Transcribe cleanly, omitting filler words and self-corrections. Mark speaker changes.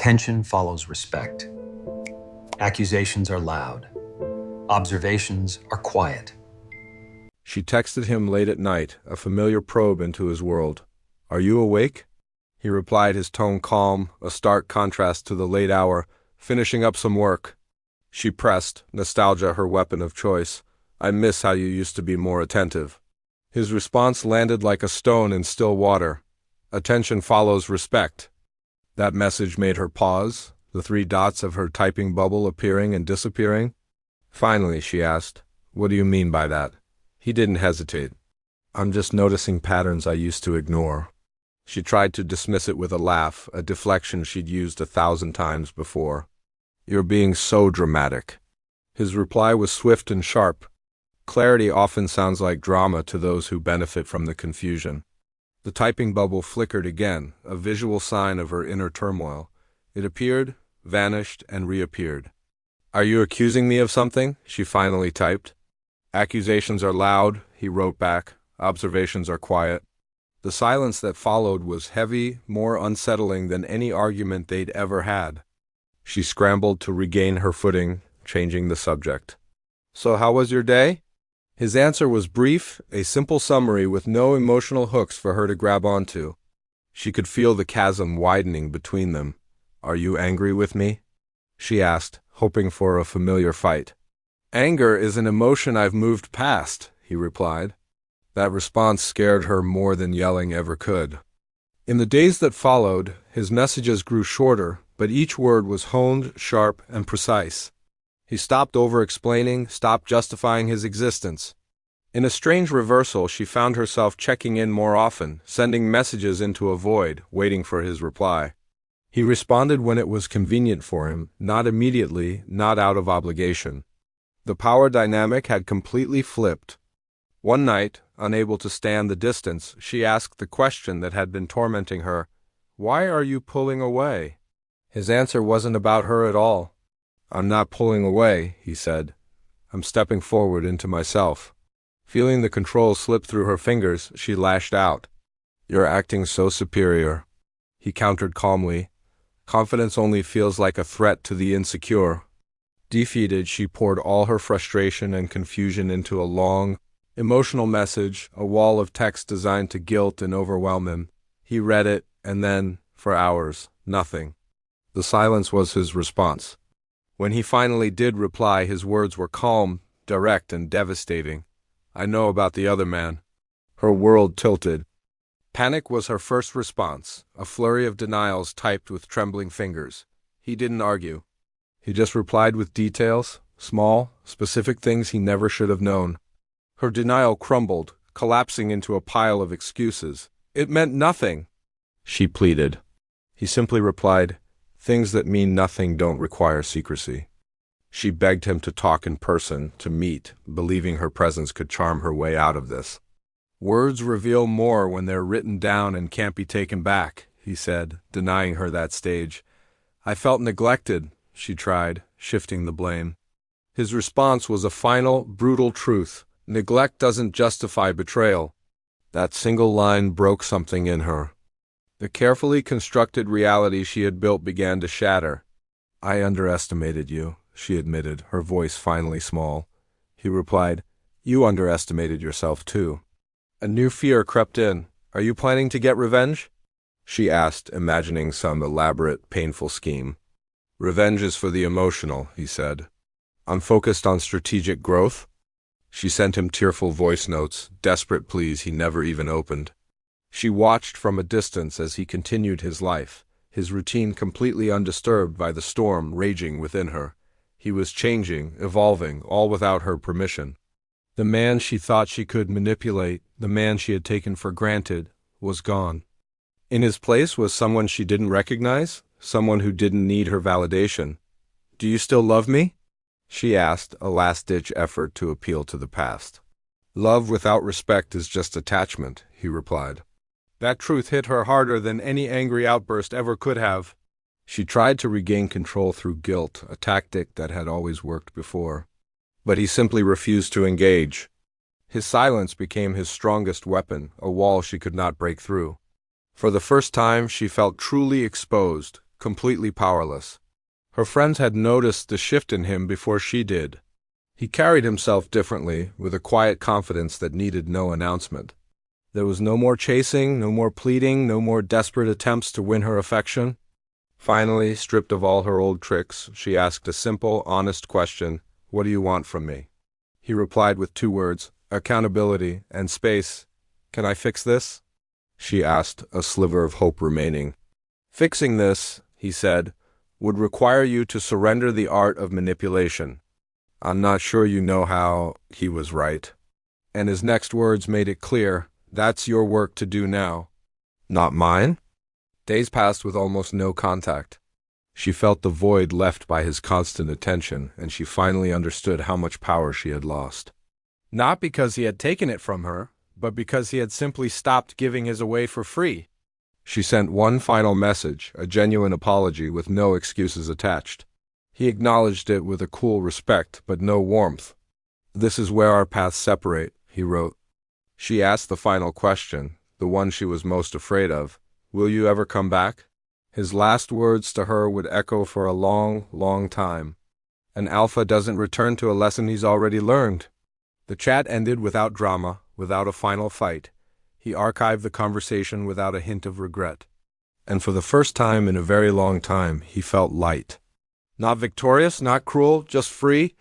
Speaker 1: Attention follows respect. Accusations are loud. Observations are quiet.
Speaker 2: She texted him late at night, a familiar probe into his world. "Are you awake?" He replied, his tone calm, a stark contrast to the late hour, finishing up some work. She pressed, nostalgia her weapon of choice. "I miss how you used to be more attentive." His response landed like a stone in still water. Attention follows respect. That message made her pause, the 3 dots of her typing bubble appearing and disappearing. Finally, she asked, "What do you mean by that?" He didn't hesitate. "I'm just noticing patterns I used to ignore." She tried to dismiss it with a laugh, a deflection she'd used 1,000 times before. "You're being so dramatic." His reply was swift and sharp. Clarity often sounds like drama to those who benefit from the confusion. The typing bubble flickered again, a visual sign of her inner turmoil. It appeared, vanished, and reappeared. "Are you accusing me of something?" she finally typed. "Accusations are loud," he wrote back. "Observations are quiet." The silence that followed was heavy, more unsettling than any argument they'd ever had. She scrambled to regain her footing, changing the subject. "So how was your day?" His answer was brief, a simple summary with no emotional hooks for her to grab onto. She could feel the chasm widening between them. "Are you angry with me?" she asked, hoping for a familiar fight. "Anger is an emotion I've moved past," he replied. That response scared her more than yelling ever could. In the days that followed, his messages grew shorter, but each word was honed, sharp, and precise. He stopped over-explaining, stopped justifying his existence. In a strange reversal, she found herself checking in more often, sending messages into a void, waiting for his reply. He responded when it was convenient for him, not immediately, not out of obligation. The power dynamic had completely flipped. One night, unable to stand the distance, she asked the question that had been tormenting her, "Why are you pulling away?" His answer wasn't about her at all. "I'm not pulling away," he said. "I'm stepping forward into myself." Feeling the control slip through her fingers, she lashed out. "You're acting so superior," he countered calmly. "Confidence only feels like a threat to the insecure." Defeated, she poured all her frustration and confusion into a long, emotional message, a wall of text designed to guilt and overwhelm him. He read it, and then, for hours, nothing. The silence was his response. When he finally did reply, his words were calm, direct, and devastating. "I know about the other man." Her world tilted. Panic was her first response, a flurry of denials typed with trembling fingers. He didn't argue. He just replied with details, small, specific things he never should have known. Her denial crumbled, collapsing into a pile of excuses. "It meant nothing," she pleaded. He simply replied, "Things that mean nothing don't require secrecy." She begged him to talk in person, to meet, believing her presence could charm her way out of this. "Words reveal more when they're written down and can't be taken back," he said, denying her that stage. "I felt neglected," she tried, shifting the blame. His response was a final, brutal truth. Neglect doesn't justify betrayal. That single line broke something in her. The carefully constructed reality she had built began to shatter. "I underestimated you," she admitted, her voice finally small. He replied, "You underestimated yourself too." A new fear crept in. "Are you planning to get revenge?" she asked, imagining some elaborate, painful scheme. "Revenge is for the emotional," he said. "I'm focused on strategic growth." She sent him tearful voice notes, desperate pleas he never even opened. She watched from a distance as he continued his life, his routine completely undisturbed by the storm raging within her. He was changing, evolving, all without her permission. The man she thought she could manipulate, the man she had taken for granted, was gone. In his place was someone she didn't recognize, someone who didn't need her validation. "Do you still love me?" she asked, a last-ditch effort to appeal to the past. "Love without respect is just attachment," he replied. That truth hit her harder than any angry outburst ever could have. She tried to regain control through guilt, a tactic that had always worked before. But he simply refused to engage. His silence became his strongest weapon, a wall she could not break through. For the first time, she felt truly exposed, completely powerless. Her friends had noticed the shift in him before she did. He carried himself differently, with a quiet confidence that needed no announcement. There was no more chasing, no more pleading, no more desperate attempts to win her affection. Finally, stripped of all her old tricks, she asked a simple, honest question, "What do you want from me?" He replied with 2 words, accountability and space. "Can I fix this?" she asked, a sliver of hope remaining. "Fixing this," he said, "would require you to surrender the art of manipulation." "I'm not sure you know how." He was right. And his next words made it clear, "That's your work to do now." "Not mine?" Days passed with almost no contact. She felt the void left by his constant attention, and she finally understood how much power she had lost. Not because he had taken it from her, but because he had simply stopped giving his away for free. She sent one final message, a genuine apology with no excuses attached. He acknowledged it with a cool respect, but no warmth. "This is where our paths separate," he wrote. She asked the final question, the one she was most afraid of. "Will you ever come back?" His last words to her would echo for a long, long time. An alpha doesn't return to a lesson he's already learned. The chat ended without drama, without a final fight. He archived the conversation without a hint of regret. And for the first time in a very long time, he felt light. Not victorious, not cruel, just free,